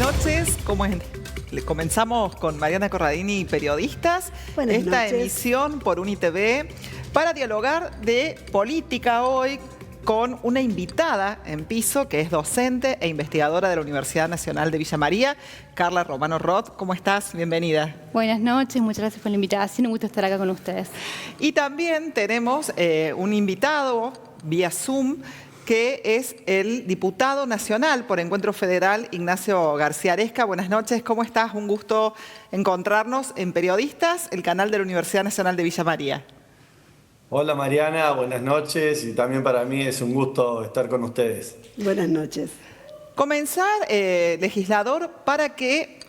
noches. Comenzamos con Mariana Corradini, periodistas. Buenas noches. Emisión por UniTV para dialogar de política hoy con una invitada en piso que es docente e investigadora de la Universidad Nacional de Villa María, Carla Romano Roth. ¿Cómo estás? Bienvenida. Buenas noches, muchas gracias por la invitación. Un gusto estar acá con ustedes. Y también tenemos un invitado vía Zoom, que es el diputado nacional por Encuentro Federal, Ignacio García Aresca. Buenas noches, ¿cómo estás? Un gusto encontrarnos en Periodistas, el canal de la Universidad Nacional de Villa María. Hola Mariana, buenas noches y también para mí es un gusto estar con ustedes. Buenas noches. Comenzar, legislador, para que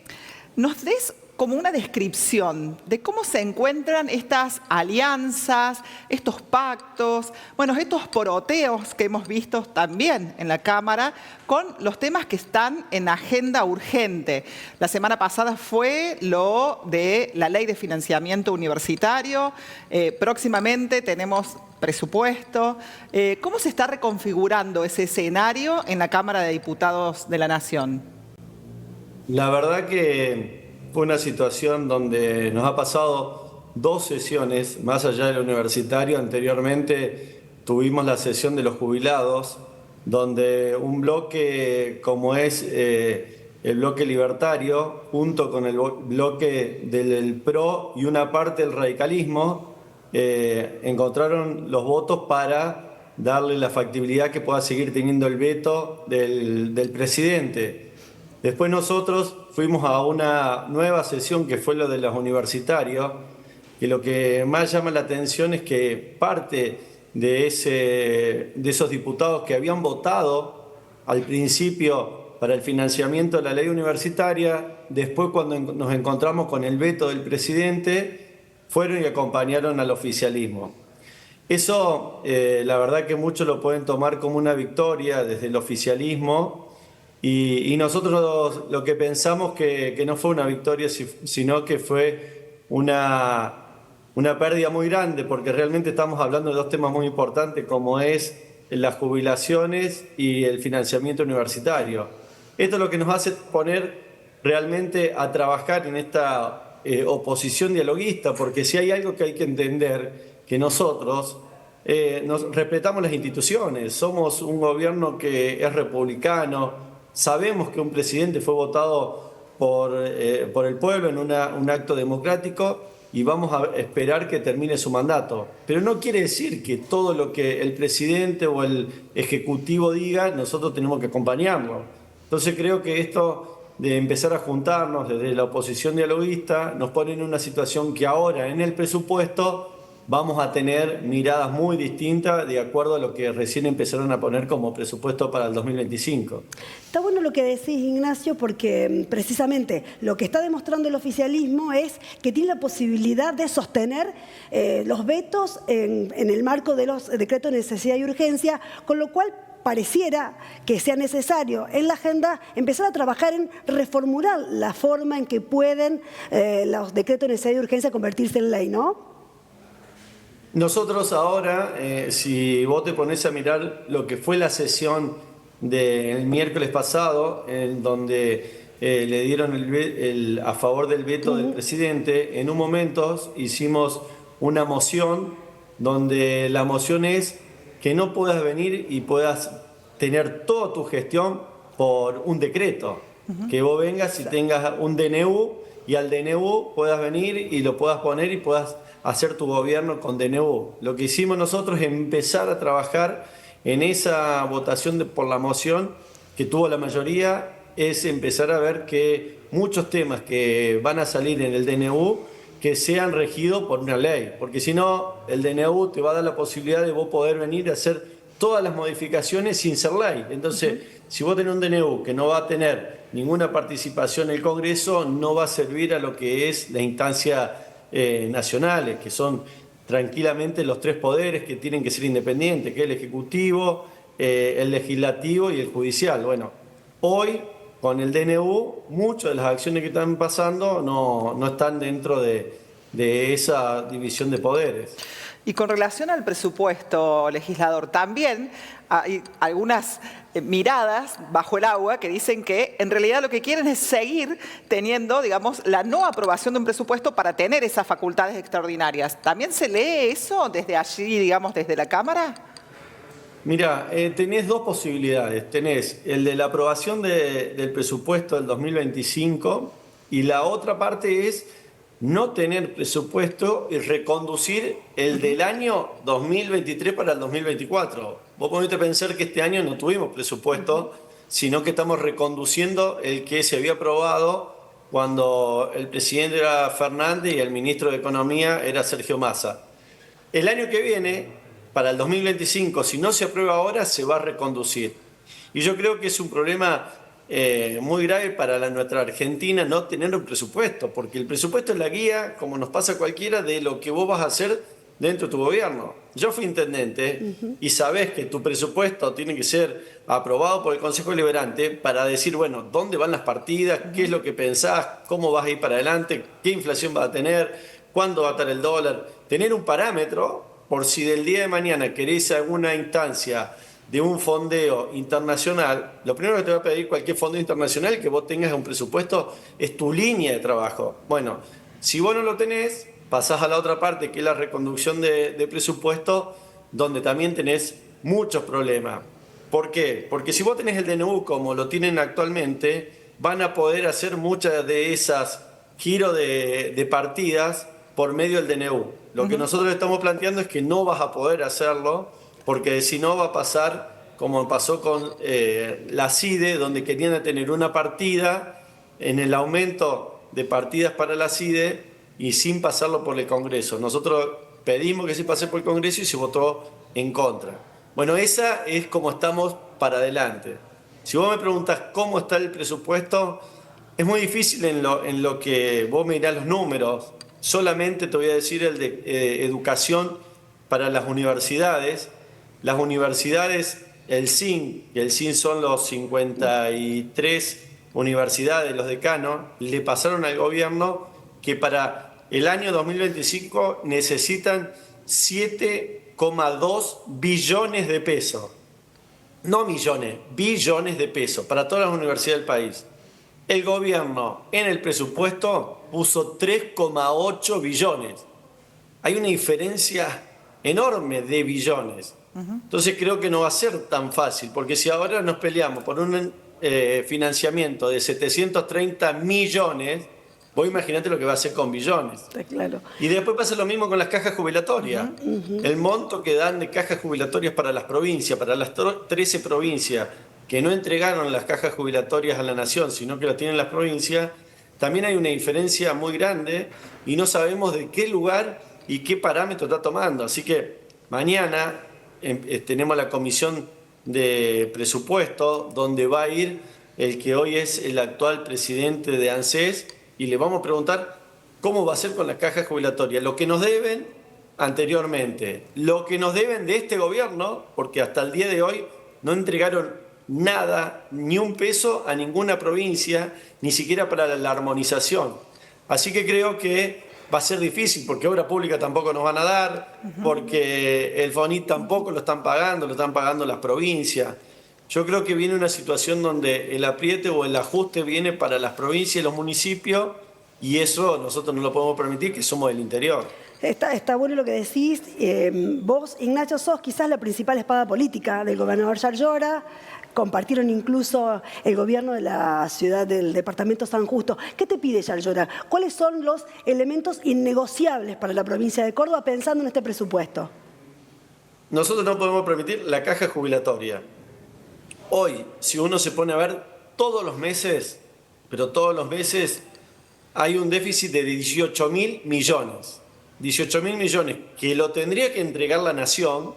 nos des como una descripción de cómo se encuentran estas alianzas, estos pactos, bueno, estos poroteos que hemos visto también en la Cámara con los temas que están en agenda urgente. La semana pasada fue lo de la ley de financiamiento universitario, próximamente tenemos presupuesto. ¿Cómo se está reconfigurando ese escenario en la Cámara de Diputados de la Nación? La verdad que fue una situación donde nos ha pasado dos sesiones, más allá del universitario. Anteriormente tuvimos la sesión de los jubilados, donde un bloque como es el bloque libertario, junto con el bloque del PRO y una parte del radicalismo, encontraron los votos para darle la factibilidad que pueda seguir teniendo el veto del presidente. Después nosotros fuimos a una nueva sesión que fue lo de los universitarios, y lo que más llama la atención es que parte de esos diputados que habían votado al principio para el financiamiento de la ley universitaria, después cuando nos encontramos con el veto del presidente, fueron y acompañaron al oficialismo. Eso, la verdad que muchos lo pueden tomar como una victoria desde el oficialismo. Y nosotros lo que pensamos que no fue una victoria, sino que fue una pérdida muy grande, porque realmente estamos hablando de dos temas muy importantes, como es las jubilaciones y el financiamiento universitario. Esto es lo que nos hace poner realmente a trabajar en esta oposición dialoguista, porque si hay algo que hay que entender, que nosotros nos respetamos las instituciones, somos un gobierno que es republicano. Sabemos que un presidente fue votado por el pueblo en un acto democrático y vamos a esperar que termine su mandato. Pero no quiere decir que todo lo que el presidente o el ejecutivo diga, nosotros tenemos que acompañarlo. Entonces creo que esto de empezar a juntarnos desde la oposición dialoguista nos pone en una situación que ahora en el presupuesto vamos a tener miradas muy distintas de acuerdo a lo que recién empezaron a poner como presupuesto para el 2025. Está bueno lo que decís, Ignacio, porque precisamente lo que está demostrando el oficialismo es que tiene la posibilidad de sostener los vetos en el marco de los decretos de necesidad y urgencia, con lo cual pareciera que sea necesario en la agenda empezar a trabajar en reformular la forma en que pueden los decretos de necesidad y urgencia convertirse en ley, ¿no? Nosotros ahora, si vos te pones a mirar lo que fue la sesión del miércoles pasado, en donde le dieron a favor del veto del presidente, en un momento hicimos una moción donde la moción es que no puedas venir y puedas tener toda tu gestión por un decreto. Que vos vengas y tengas un DNU y al DNU puedas venir y lo puedas poner y puedas hacer tu gobierno con DNU. Lo que hicimos nosotros es empezar a trabajar en esa votación por la moción que tuvo la mayoría, es empezar a ver que muchos temas que van a salir en el DNU que sean regidos por una ley, porque si no, el DNU te va a dar la posibilidad de vos poder venir a hacer todas las modificaciones sin ser ley. Entonces, si vos tenés un DNU que no va a tener ninguna participación en el Congreso, no va a servir a lo que es la instancia nacionales, que son tranquilamente los tres poderes que tienen que ser independientes, que es el Ejecutivo, el Legislativo y el Judicial. Bueno, hoy con el DNU muchas de las acciones que están pasando no están dentro de esa división de poderes. Y con relación al presupuesto, legislador, también hay algunas miradas bajo el agua que dicen que en realidad lo que quieren es seguir teniendo, digamos, la no aprobación de un presupuesto para tener esas facultades extraordinarias. ¿También se lee eso desde allí, digamos, desde la Cámara? Mira, tenés dos posibilidades. Tenés el de la aprobación del presupuesto del 2025 y la otra parte es no tener presupuesto y reconducir el del año 2023 para el 2024. Vos ponete a pensar que este año no tuvimos presupuesto, sino que estamos reconduciendo el que se había aprobado cuando el presidente era Fernández y el ministro de Economía era Sergio Massa. El año que viene, para el 2025, si no se aprueba ahora, se va a reconducir. Y yo creo que es un problema muy grave para nuestra Argentina no tener un presupuesto, porque el presupuesto es la guía, como nos pasa a cualquiera, de lo que vos vas a hacer dentro de tu gobierno. Yo fui intendente y sabés que tu presupuesto tiene que ser aprobado por el Consejo Deliberante para decir, bueno, dónde van las partidas, qué es lo que pensás, cómo vas a ir para adelante, qué inflación vas a tener, cuándo va a estar el dólar. Tener un parámetro por si del día de mañana querés alguna instancia de un fondeo internacional, lo primero que te va a pedir cualquier fondeo internacional que vos tengas un presupuesto es tu línea de trabajo. Bueno, si vos no lo tenés, pasás a la otra parte, que es la reconducción de presupuesto, donde también tenés muchos problemas. ¿Por qué? Porque si vos tenés el DNU como lo tienen actualmente, van a poder hacer muchas de esas giros de partidas por medio del DNU. Lo que nosotros estamos planteando es que no vas a poder hacerlo, porque si no va a pasar como pasó con la CIDE, donde querían tener una partida en el aumento de partidas para la CIDE y sin pasarlo por el Congreso. Nosotros pedimos que se pase por el Congreso y se votó en contra. Bueno, esa es como estamos para adelante. Si vos me preguntas cómo está el presupuesto, es muy difícil en lo que vos me dirás los números. Solamente te voy a decir el de educación para las universidades. Las universidades, el CIN, y el CIN son los 53 universidades, los decanos, le pasaron al gobierno que para el año 2025 necesitan 7,2 billones de pesos. No millones, billones de pesos para todas las universidades del país. El gobierno en el presupuesto puso 3,8 billones. Hay una diferencia enorme de billones. Entonces creo que no va a ser tan fácil, porque si ahora nos peleamos por un financiamiento de 730 millones, vos imaginate lo que va a hacer con billones. Está claro. Y después pasa lo mismo con las cajas jubilatorias. El monto que dan de cajas jubilatorias para las provincias, para las 13 provincias que no entregaron las cajas jubilatorias a la nación, sino que las tienen las provincias, también hay una diferencia muy grande y no sabemos de qué lugar y qué parámetro está tomando. Así que mañana tenemos la comisión de presupuesto donde va a ir el que hoy es el actual presidente de ANSES y le vamos a preguntar cómo va a ser con las cajas jubilatorias, lo que nos deben anteriormente, lo que nos deben de este gobierno, porque hasta el día de hoy no entregaron nada, ni un peso a ninguna provincia, ni siquiera para la armonización. Así que creo que va a ser difícil, porque obra pública tampoco nos van a dar, porque el FONIT tampoco lo están pagando las provincias. Yo creo que viene una situación donde el apriete o el ajuste viene para las provincias y los municipios, y eso nosotros no lo podemos permitir, que somos del interior. Está bueno lo que decís. Vos, Ignacio, sos quizás la principal espada política del gobernador Yar Llora. Compartieron incluso el gobierno de la ciudad del departamento San Justo. ¿Qué te pide Yar Llora? ¿Cuáles son los elementos innegociables para la provincia de Córdoba pensando en este presupuesto? Nosotros no podemos permitir la caja jubilatoria. Hoy, si uno se pone a ver todos los meses, pero todos los meses hay un déficit de 18.000 millones. 18.000 millones que lo tendría que entregar la nación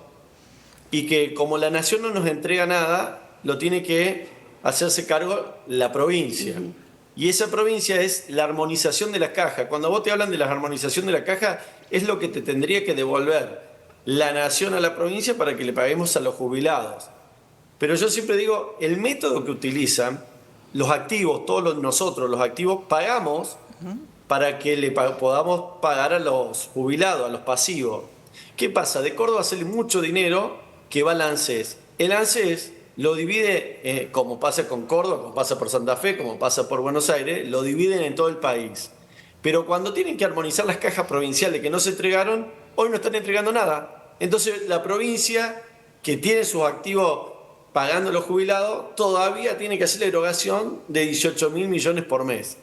y que como la nación no nos entrega nada, lo tiene que hacerse cargo la provincia. Y esa provincia es la armonización de la caja. Cuando vos te hablan de la armonización de la caja, es lo que te tendría que devolver la nación a la provincia para que le paguemos a los jubilados. Pero yo siempre digo, el método que utilizan los activos, todos nosotros los activos, pagamos para que le podamos pagar a los jubilados, a los pasivos. ¿Qué pasa? De Córdoba sale mucho dinero que va al ANSES. El ANSES lo divide, como pasa con Córdoba, como pasa por Santa Fe, como pasa por Buenos Aires, lo dividen en todo el país. Pero cuando tienen que armonizar las cajas provinciales que no se entregaron, hoy no están entregando nada. Entonces la provincia, que tiene sus activos pagando los jubilados, todavía tiene que hacer la erogación de 18.000 millones por mes.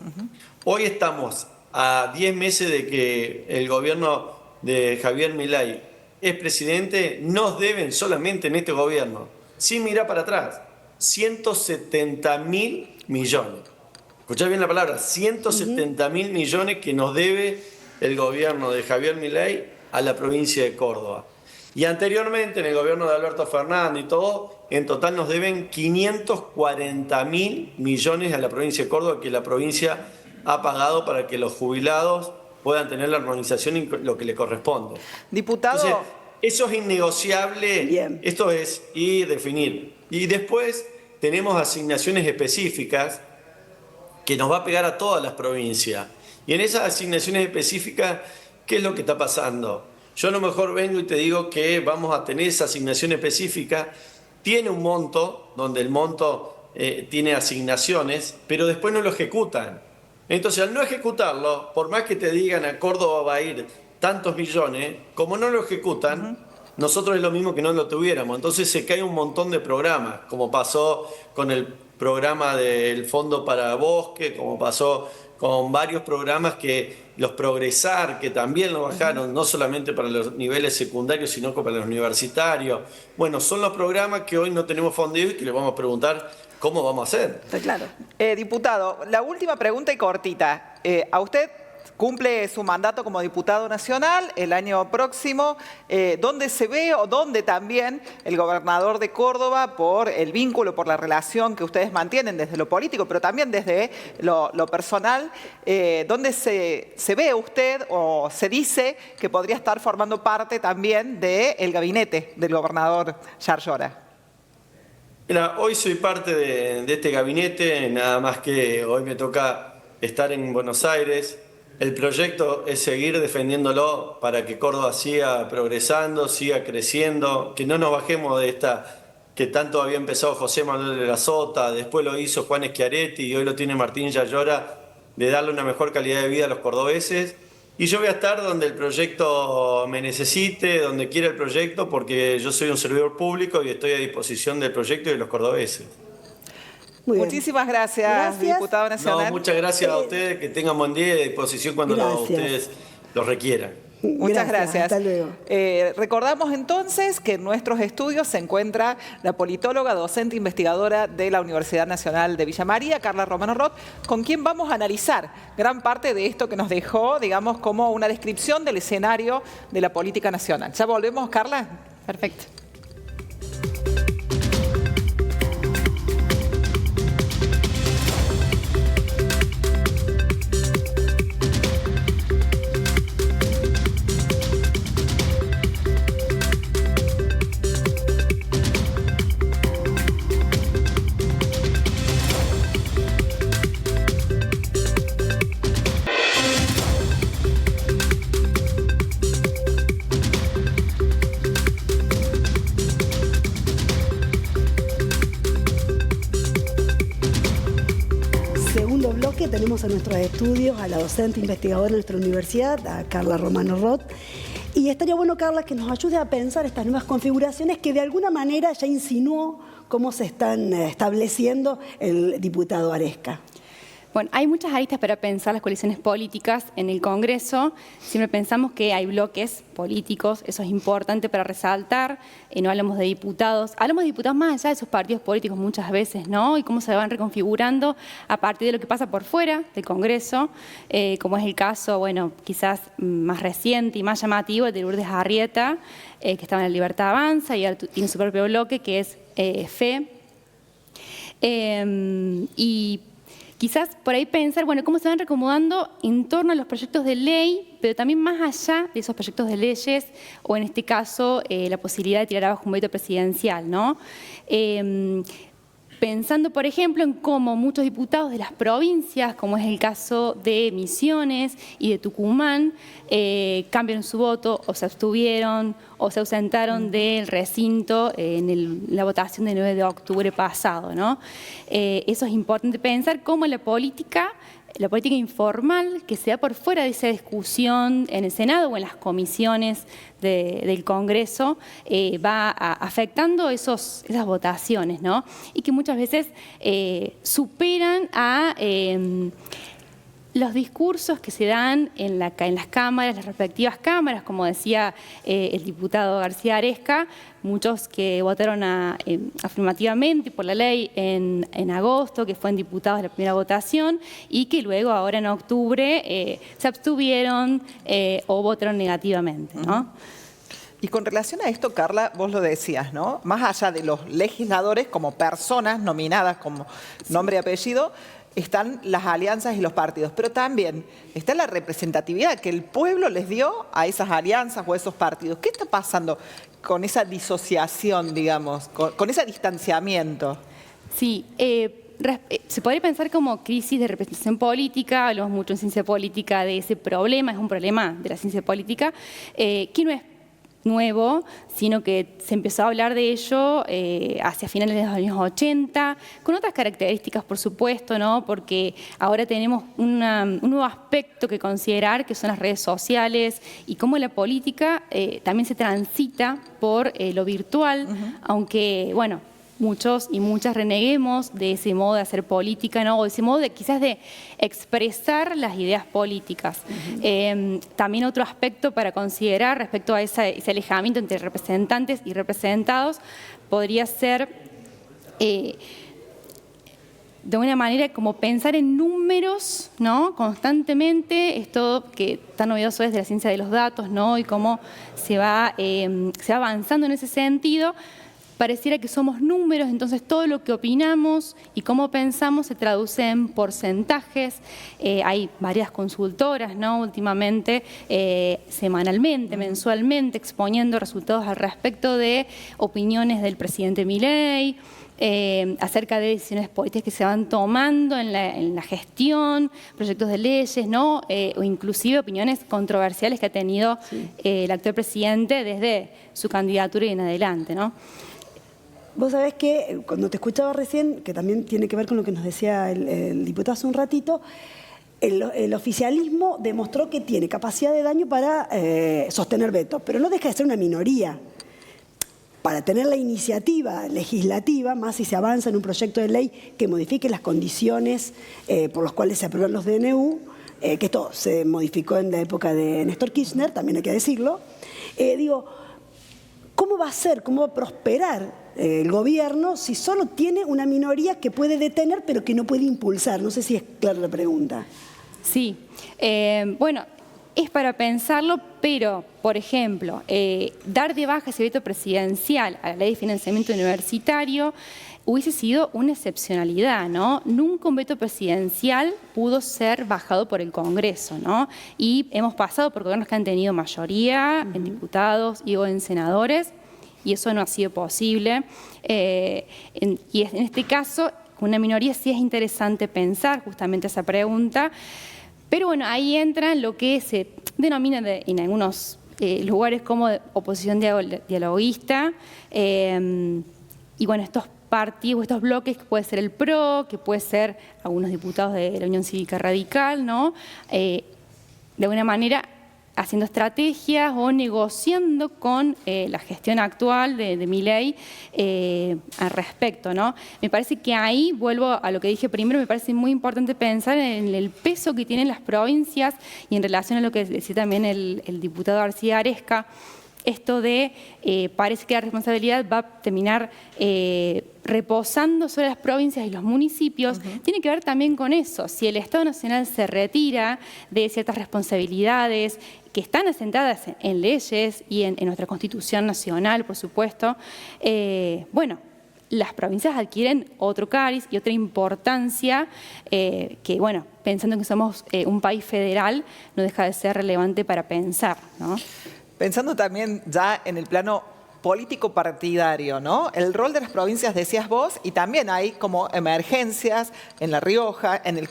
Hoy estamos a 10 meses de que el gobierno de Javier Milei es presidente, nos deben solamente en este gobierno, sin mirar para atrás, 170.000 millones. Escuchá bien la palabra, 170.000 millones que nos debe el gobierno de Javier Milei a la provincia de Córdoba. Y anteriormente, en el gobierno de Alberto Fernández y todo, en total nos deben 540.000 millones a la provincia de Córdoba, que la provincia ha pagado para que los jubilados puedan tener la armonización y lo que le corresponde. Diputado. Entonces, eso es innegociable. Bien. Esto es ir, definir. Y después tenemos asignaciones específicas que nos va a pegar a todas las provincias. Y en esas asignaciones específicas, ¿qué es lo que está pasando? Yo a lo mejor vengo y te digo que vamos a tener esa asignación específica, tiene un monto, donde el monto tiene asignaciones, pero después no lo ejecutan. Entonces, al no ejecutarlo, por más que te digan a Córdoba va a ir tantos millones, como no lo ejecutan, nosotros es lo mismo que no lo tuviéramos. Entonces se cae un montón de programas, como pasó con el programa del Fondo para Bosque, como pasó con varios programas que los Progresar, que también lo bajaron, no solamente para los niveles secundarios, sino para los universitarios. Bueno, son los programas que hoy no tenemos fondeos y que le vamos a preguntar cómo vamos a hacer. Está claro. Diputado, la última pregunta y cortita. A usted cumple su mandato como diputado nacional el año próximo. ¿Dónde se ve o dónde también el gobernador de Córdoba, por el vínculo, por la relación que ustedes mantienen desde lo político, pero también desde lo personal, dónde se ve usted o se dice que podría estar formando parte también del gabinete del gobernador Yarlora Llora? Mira, hoy soy parte de este gabinete, nada más que hoy me toca estar en Buenos Aires. El proyecto es seguir defendiéndolo para que Córdoba siga progresando, siga creciendo, que no nos bajemos de esta que tanto había empezado José Manuel de la Sota, después lo hizo Juan Schiaretti y hoy lo tiene Martín Yarlora, de darle una mejor calidad de vida a los cordobeses. Y yo voy a estar donde el proyecto me necesite, donde quiera el proyecto, porque yo soy un servidor público y estoy a disposición del proyecto y de los cordobeses. Muy bien. Muchísimas gracias, diputado nacional. No, muchas gracias a ustedes, que tengan buen día y a disposición cuando ustedes lo requieran. Muchas gracias. Hasta luego. Recordamos entonces que en nuestros estudios se encuentra la politóloga, docente, investigadora de la Universidad Nacional de Villa María, Carla Romano Roth, con quien vamos a analizar gran parte de esto que nos dejó, digamos, como una descripción del escenario de la política nacional. ¿Ya volvemos, Carla? Perfecto. Tenemos en nuestros estudios a la docente investigadora de nuestra universidad, a Carla Romano Roth. Y estaría bueno, Carla, que nos ayude a pensar estas nuevas configuraciones que de alguna manera ya insinuó cómo se están estableciendo el diputado Aresca. Bueno, hay muchas aristas para pensar las coaliciones políticas en el Congreso. Siempre pensamos que hay bloques políticos, eso es importante para resaltar. No hablamos de diputados más allá de sus partidos políticos muchas veces, ¿no? Y cómo se van reconfigurando a partir de lo que pasa por fuera del Congreso, como es el caso, bueno, quizás más reciente y más llamativo de Lourdes Arrieta, que estaba en la Libertad Avanza y ahora tiene su propio bloque que es FE. Y quizás por ahí pensar, bueno, cómo se van reacomodando en torno a los proyectos de ley, pero también más allá de esos proyectos de leyes, o en este caso, la posibilidad de tirar abajo un veto presidencial, ¿no? Pensando, por ejemplo, en cómo muchos diputados de las provincias, como es el caso de Misiones y de Tucumán, cambiaron su voto o se abstuvieron o se ausentaron del recinto en la votación del 9 de octubre pasado, ¿no? Eso es importante pensar cómo la política informal que se da por fuera de esa discusión en el Senado o en las comisiones del Congreso va afectando esas votaciones, ¿no? Y que muchas veces superan a los discursos que se dan en las cámaras, las respectivas cámaras, como decía el diputado García Aresca, muchos que votaron afirmativamente por la ley en agosto, que fueron diputados de la primera votación, y que luego ahora en octubre se abstuvieron o votaron negativamente, ¿no? Y con relación a esto, Carla, vos lo decías, ¿no? Más allá de los legisladores como personas nominadas como nombre y apellido, están las alianzas y los partidos, pero también está la representatividad que el pueblo les dio a esas alianzas o a esos partidos. ¿Qué está pasando con esa disociación, digamos, con ese distanciamiento? Sí, se podría pensar como crisis de representación política, hablamos mucho en ciencia política de ese problema, es un problema de la ciencia política, que no es nuevo, sino que se empezó a hablar de ello hacia finales de los años 80, con otras características, por supuesto, ¿no? Porque ahora tenemos un nuevo aspecto que considerar, que son las redes sociales y cómo la política también se transita por lo virtual, aunque, bueno, muchos y muchas reneguemos de ese modo de hacer política, ¿no? O de ese modo quizás de expresar las ideas políticas. También otro aspecto para considerar respecto a ese alejamiento entre representantes y representados podría ser de una manera como pensar en números, ¿no? Constantemente, esto que tan novedoso es de la ciencia de los datos, ¿no? Y cómo se va avanzando en ese sentido. Pareciera que somos números, entonces todo lo que opinamos y cómo pensamos se traduce en porcentajes. Hay varias consultoras, ¿no? Últimamente, semanalmente, mensualmente, exponiendo resultados al respecto de opiniones del presidente Milei, acerca de decisiones políticas que se van tomando en la gestión, proyectos de leyes, ¿no? O inclusive opiniones controversiales que ha tenido el actual presidente desde su candidatura y en adelante, ¿no? Vos sabés que cuando te escuchaba recién, que también tiene que ver con lo que nos decía el diputado hace un ratito, el oficialismo demostró que tiene capacidad de daño para sostener vetos, pero no deja de ser una minoría. Para tener la iniciativa legislativa, más si se avanza en un proyecto de ley que modifique las condiciones por las cuales se aprueban los DNU, que esto se modificó en la época de Néstor Kirchner, también hay que decirlo, ¿cómo va a ser, cómo va a prosperar el gobierno si solo tiene una minoría que puede detener pero que no puede impulsar? No sé si es clara la pregunta. Sí, bueno, es para pensarlo, pero, por ejemplo, dar de baja ese veto presidencial a la ley de financiamiento universitario hubiese sido una excepcionalidad, ¿no? Nunca un veto presidencial pudo ser bajado por el Congreso, ¿no? Y hemos pasado por gobiernos que han tenido mayoría en diputados y o en senadores, y eso no ha sido posible. Y en este caso, con una minoría sí es interesante pensar justamente esa pregunta, pero bueno, ahí entra lo que se denomina en algunos lugares como oposición dialoguista, y bueno, estos partidos, estos bloques, que puede ser el PRO, que puede ser algunos diputados de la Unión Cívica Radical, ¿no? De alguna manera haciendo estrategias o negociando con la gestión actual de Milei al respecto, ¿no? Me parece que ahí, vuelvo a lo que dije primero, me parece muy importante pensar en el peso que tienen las provincias y en relación a lo que decía también el diputado García Aresca, esto de parece que la responsabilidad va a terminar reposando sobre las provincias y los municipios, tiene que ver también con eso. Si el Estado Nacional se retira de ciertas responsabilidades que están asentadas en leyes y en nuestra Constitución Nacional, por supuesto, bueno, las provincias adquieren otro cariz y otra importancia que, bueno, pensando que somos un país federal, no deja de ser relevante para pensar, ¿no? Pensando también ya en el plano político partidario, ¿no? El rol de las provincias, decías vos, y también hay como emergencias en La Rioja, en el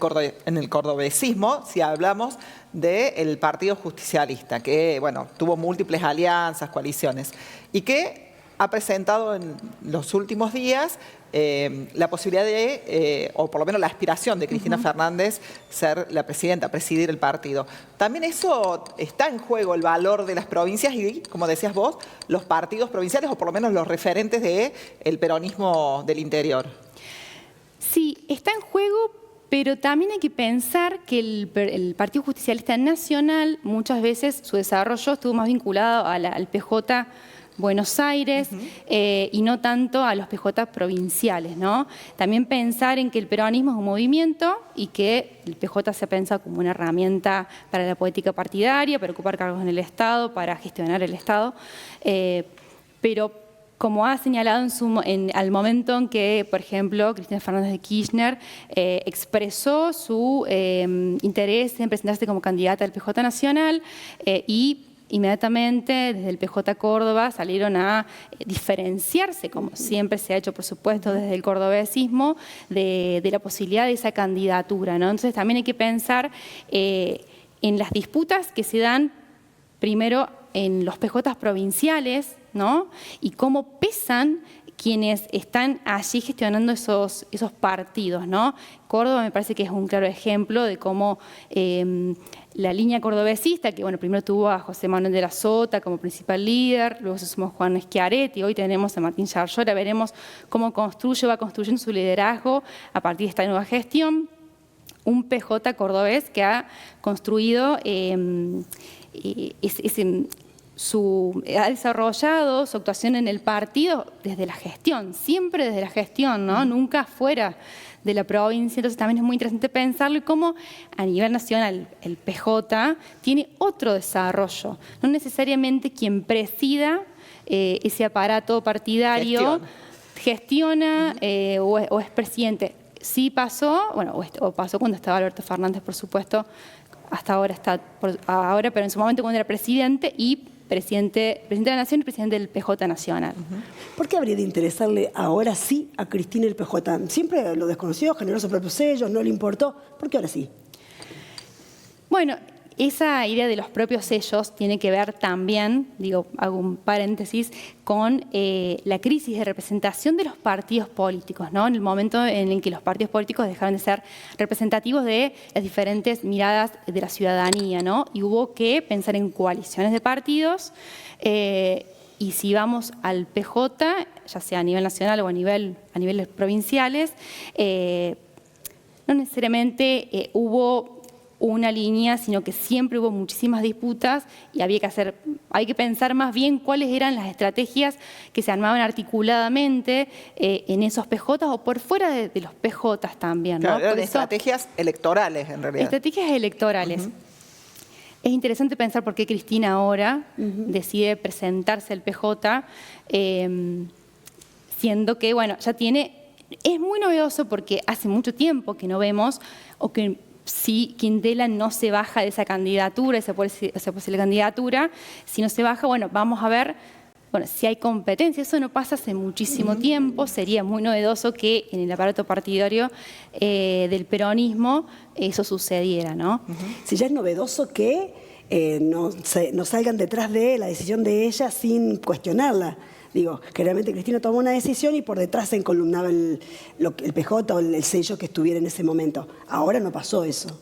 cordobesismo, si hablamos del Partido Justicialista, que, bueno, tuvo múltiples alianzas, coaliciones, y que ha presentado en los últimos días la posibilidad de, o por lo menos la aspiración de Cristina Fernández ser la presidenta, presidir el partido. También eso está en juego, el valor de las provincias y, como decías vos, los partidos provinciales o por lo menos los referentes del peronismo del interior. Sí, está en juego, pero también hay que pensar que el Partido Justicialista Nacional muchas veces su desarrollo estuvo más vinculado al PJ Buenos Aires y no tanto a los PJ provinciales, ¿no? También pensar en que el peronismo es un movimiento y que el PJ se piensa como una herramienta para la política partidaria, para ocupar cargos en el Estado, para gestionar el Estado, pero como ha señalado al momento en que, por ejemplo, Cristina Fernández de Kirchner expresó su interés en presentarse como candidata al PJ Nacional y inmediatamente desde el PJ Córdoba salieron a diferenciarse, como siempre se ha hecho, por supuesto, desde el cordobesismo, de la posibilidad de esa candidatura, ¿no? Entonces también hay que pensar en las disputas que se dan primero en los PJ provinciales, ¿no? Y cómo pesan quienes están allí gestionando esos partidos, ¿no? Córdoba me parece que es un claro ejemplo de cómo la línea cordobesista, que bueno, primero tuvo a José Manuel de la Sota como principal líder, luego se sumó Juan Schiaretti, hoy tenemos a Martín Yarlora, veremos cómo va construyendo su liderazgo a partir de esta nueva gestión. Un PJ cordobés que ha construido, ha desarrollado su actuación en el partido desde la gestión, siempre desde la gestión, ¿no? Nunca fuera de la provincia. Entonces también es muy interesante pensarlo y cómo a nivel nacional el PJ tiene otro desarrollo. No necesariamente quien presida ese aparato partidario gestiona o es presidente. Sí pasó, bueno, o pasó cuando estaba Alberto Fernández, por supuesto, hasta ahora ahora, pero en su momento cuando era presidente y presidente de la Nación y presidente del PJ Nacional. ¿Por qué habría de interesarle ahora sí a Cristina el PJ? Siempre lo desconoció, generó sus propios sellos, no le importó. ¿Por qué ahora sí? Bueno, esa idea de los propios sellos tiene que ver también, hago un paréntesis, con la crisis de representación de los partidos políticos, ¿no? En el momento en el que los partidos políticos dejaron de ser representativos de las diferentes miradas de la ciudadanía, ¿no? Y hubo que pensar en coaliciones de partidos y si vamos al PJ, ya sea a nivel nacional o a niveles provinciales, no necesariamente hubo una línea, sino que siempre hubo muchísimas disputas y hay que pensar más bien cuáles eran las estrategias que se armaban articuladamente en esos PJ o por fuera de los PJ también, ¿no? Claro, eran estrategias electorales, en realidad. Estrategias electorales. Es interesante pensar por qué Cristina ahora decide presentarse al PJ, siendo que, bueno, es muy novedoso porque hace mucho tiempo que no vemos, o que si Quintela no se baja de esa candidatura, esa posible candidatura, si no se baja, bueno, vamos a ver si hay competencia. Eso no pasa hace muchísimo tiempo, sería muy novedoso que en el aparato partidario del peronismo eso sucediera, ¿no? Si ya es novedoso que no salgan detrás de la decisión de ella sin cuestionarla. Generalmente Cristina tomó una decisión y por detrás se encolumnaba el PJ o el sello que estuviera en ese momento. Ahora no pasó eso.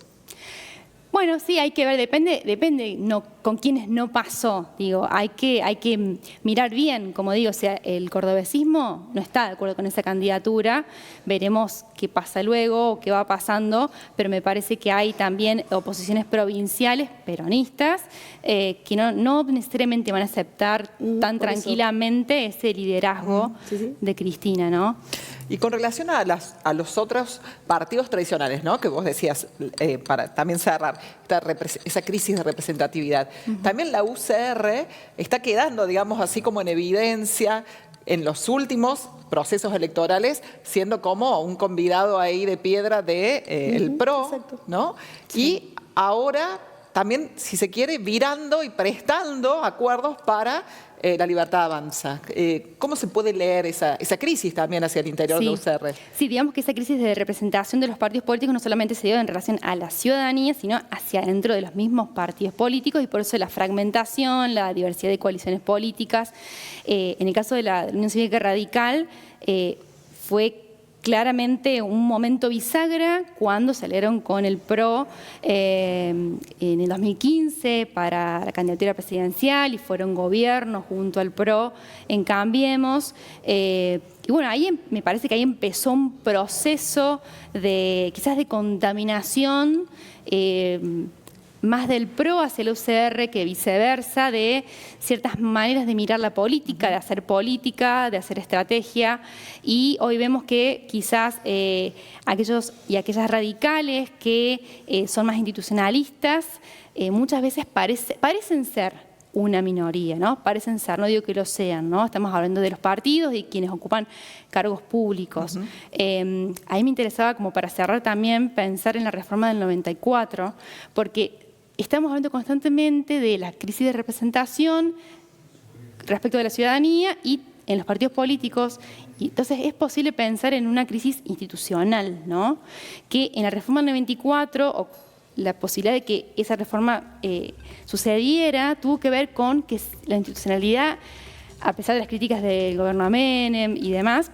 Bueno, sí, hay que ver, depende con quiénes no pasó. Hay que mirar bien, como digo, el cordobesismo no está de acuerdo con esa candidatura. Veremos qué pasa luego, qué va pasando, pero me parece que hay también oposiciones provinciales peronistas que no necesariamente van a aceptar tan tranquilamente ese liderazgo de Cristina, ¿no? Y con relación a los otros partidos tradicionales, ¿no? Que vos decías, para también cerrar, esa crisis de representatividad. También la UCR está quedando, digamos, así como en evidencia en los últimos procesos electorales, siendo como un convidado ahí de piedra del PRO, ¿no? Sí. Y ahora también, si se quiere, virando y prestando acuerdos para La Libertad Avanza. ¿Cómo se puede leer esa crisis también hacia el interior de UCR? Sí, digamos que esa crisis de representación de los partidos políticos no solamente se dio en relación a la ciudadanía, sino hacia dentro de los mismos partidos políticos, y por eso la fragmentación, la diversidad de coaliciones políticas. En el caso de la Unión Cívica Radical, fue claramente un momento bisagra cuando salieron con el PRO en el 2015 para la candidatura presidencial y fueron gobierno junto al PRO en Cambiemos. Y bueno, ahí me parece que ahí empezó un proceso de quizás de contaminación más del PRO hacia el UCR que viceversa, de ciertas maneras de mirar la política, de hacer estrategia, y hoy vemos que quizás aquellos y aquellas radicales que son más institucionalistas muchas veces parecen ser una minoría, ¿no? Parecen ser, no digo que lo sean, ¿no? Estamos hablando de los partidos y quienes ocupan cargos públicos. A mí me interesaba, como para cerrar también, pensar en la reforma del 94, porque estamos hablando constantemente de la crisis de representación respecto de la ciudadanía y en los partidos políticos. Y entonces es posible pensar en una crisis institucional, ¿no? Que en la reforma del 94, o la posibilidad de que esa reforma sucediera, tuvo que ver con que la institucionalidad, a pesar de las críticas del gobierno Menem y demás,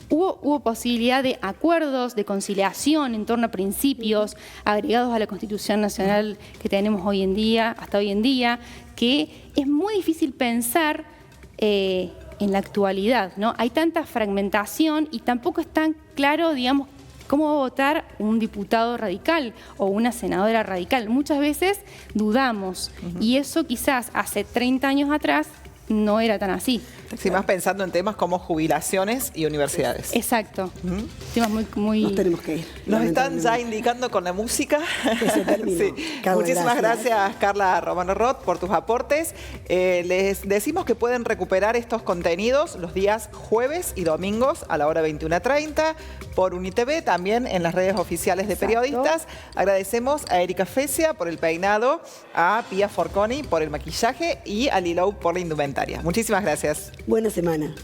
hubo posibilidad de acuerdos, de conciliación en torno a principios agregados a la Constitución Nacional que tenemos hoy en día, hasta hoy en día, que es muy difícil pensar en la actualidad, ¿no? Hay tanta fragmentación y tampoco es tan claro, digamos, cómo va a votar un diputado radical o una senadora radical. Muchas veces dudamos y eso quizás hace 30 años atrás no era tan así. Sí, más pensando en temas como jubilaciones y universidades. Exacto. Temas muy... Nos tenemos que ir. Nos están ya indicando con la música. Que se terminó. Sí. Carla, Muchísimas gracias, Carla Romano Roth, por tus aportes. Les decimos que pueden recuperar estos contenidos los días jueves y domingos a la hora 21:30 por UniTV, también en las redes oficiales de periodistas. Agradecemos a Erika Fecia por el peinado, a Pia Forconi por el maquillaje y a Lilou por la indumentaria. Muchísimas gracias. Buena semana.